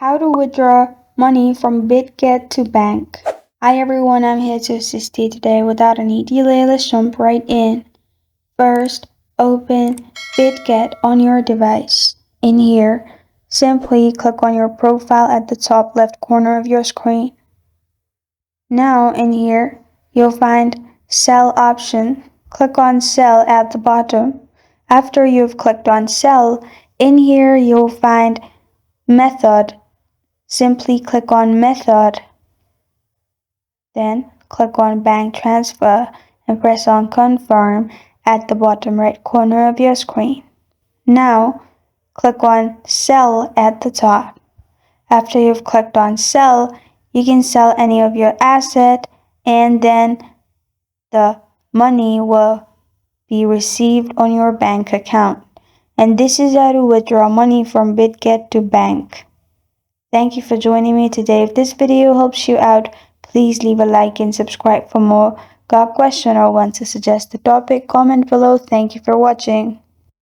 How to withdraw money from Bitget to bank. Hi everyone, I'm here to assist you today. Without any delay, let's jump right in. First, open Bitget on your device. In here, simply click on your profile at the top left corner of your screen. Now in here, you'll find Sell option. Click on Sell at the bottom. After you've clicked on Sell, in here you'll find Method. Simply click on Method, then click on Bank Transfer and press on Confirm at the bottom right corner of your screen. Now, click on Sell at the top. After you've clicked on Sell, you can sell any of your asset and then the money will be received on your bank account. And this is how to withdraw money from Bitget to bank. Thank you for joining me today. If this video helps you out, please leave a like and subscribe for more. Got a question or want to suggest a topic? Comment below. Thank you for watching.